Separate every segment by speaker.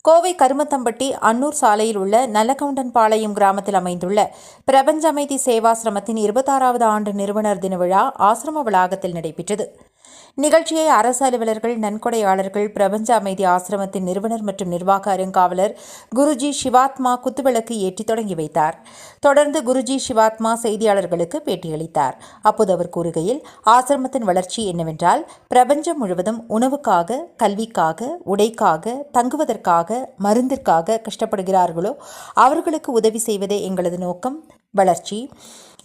Speaker 1: கோவை கருமத்தம்பட்டி அன்னூர் சாலையில் உள்ள நல்லகவுண்டன்பாளையம் கிராமத்தில் அமைந்துள்ள பிரபஞ்ச அமைதி சேவாசிரமத்தின் 26வது ஆண்டு நிறுவனர் தின விழா ஆசிரம வளாகத்தில் நடைபெற்றது. நிகழ்ச்சியை அரசு அலுவலர்கள், நன்கொடையாளர்கள், பிரபஞ்ச அமைதி ஆசிரமத்தின் நிறுவனர் மற்றும் நிர்வாக அருங்காவலர் குருஜி சிவாத்மா குத்துவிளக்கு ஏற்றி தொடங்கி வைத்தார். தொடர்ந்து குருஜி சிவாத்மா செய்தியாளர்களுக்கு பேட்டியளித்தார். அப்போது அவர் கூறுகையில், ஆசிரமத்தின் வளர்ச்சி என்னவென்றால், பிரபஞ்சம் முழுவதும் உணவுக்காக, கல்விக்காக, உடைக்காக, தங்குவதற்காக, மருந்திற்காக கஷ்டப்படுகிறார்களோ அவர்களுக்கு உதவி செய்வதே எங்களது நோக்கம், வளர்ச்சி.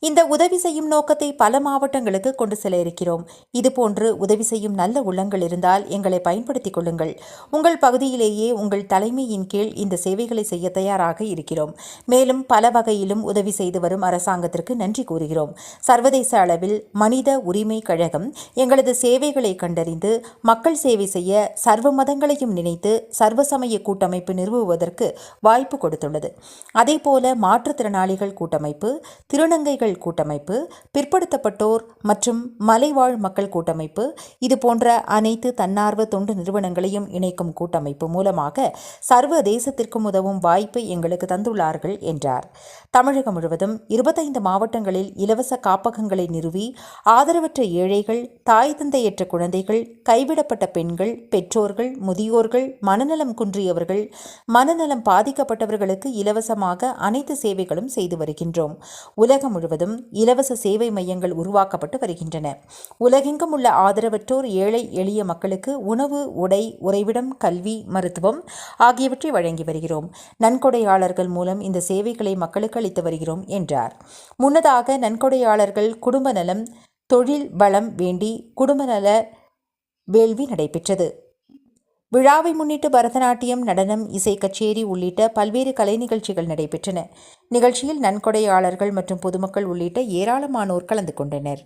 Speaker 1: இந்த உதவி செய்யும் நோக்கத்தை பல மாவட்டங்களுக்கு கொண்டு செல்ல இருக்கிறோம். இதுபோன்று உதவி செய்யும் நல்ல உள்ளங்கள் இருந்தால் எங்களை பயன்படுத்திக் கொள்ளுங்கள். உங்கள் பகுதியிலேயே உங்கள் தலைமையின் கீழ் இந்த சேவைகளை செய்ய தயாராக இருக்கிறோம். மேலும் பல வகையிலும் உதவி செய்து வரும் அரசாங்கத்திற்கு நன்றி கூறுகிறோம். சர்வதேச அளவில் மனித உரிமை கழகம் எங்களது சேவைகளை கண்டறிந்து மக்கள் சேவை செய்ய சர்வ மதங்களையும் நினைத்து சர்வசமய கூட்டமைப்பு நிறுவுவதற்கு வாய்ப்பு கொடுத்துள்ளது. அதேபோல மாற்றுத்திறனாளிகள் கூட்டமைப்பு, திருநங்கைகள் கூட்டமைப்பு, பிற்படுத்தப்பட்டோர் மற்றும் மலைவாழ் மக்கள் கூட்டமைப்பு, இதுபோன்ற அனைத்து தன்னார்வ தொண்டு நிறுவனங்களையும் இணைக்கும் கூட்டமைப்பு மூலமாக சர்வதேசத்திற்கும் உதவும் வாய்ப்பை எங்களுக்கு தந்துள்ளார்கள் என்றார். தமிழகம் முழுவதும் 25 மாவட்டங்களில் இலவச காப்பகங்களை நிறுவி ஆதரவற்ற ஏழைகள், தாய் தந்தையற்ற குழந்தைகள், கைவிடப்பட்ட பெண்கள், பெற்றோர்கள், முதியோர்கள், மனநலம் குன்றியவர்கள், மனநலம் பாதிக்கப்பட்டவர்களுக்கு இலவசமாக அனைத்து சேவைகளும் செய்து வருகின்றோம். உலகம் முழுவதும் இலவச சேவை மையங்கள் உருவாக்கப்பட்டு வருகின்றன. உலகெங்கும் உள்ள ஆதரவற்றோர், ஏழை எளிய மக்களுக்கு உணவு, உடை, உறைவிடம், கல்வி, மருத்துவம் ஆகியவற்றை வழங்கி வருகிறோம். நன்கொடையாளர்கள் மூலம் இந்த சேவைகளை மக்களுக்கு அளித்து வருகிறோம் என்றார். முன்னதாக நன்கொடையாளர்கள் குடும்ப நலம், தொழில் வளம் வேண்டி குடும்ப நல வேள்வி நடைபெற்றது. விழாவை முன்னிட்டு பரதநாட்டியம், நடனம், இசை கச்சேரி உள்ளிட்ட பல்வேறு கலை நிகழ்ச்சிகள் நடைபெற்றன. நிகழ்ச்சியில் நன்கொடையாளர்கள் மற்றும் பொதுமக்கள் உள்ளிட்ட ஏராளமானோர் கலந்து கொண்டனர்.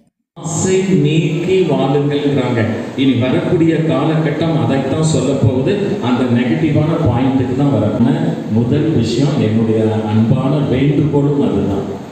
Speaker 2: நீக்கி வாழுங்கள்ங்கிறாங்க. இனி வரக்கூடிய காலகட்டம் அதைத்தான் சொல்ல போகுது. அந்த நெகட்டிவான பாயிண்ட்டுக்கு தான் வரணும். முதல் விஷயம், என்னுடைய அன்பான வேண்டுகோளும் அதுதான்.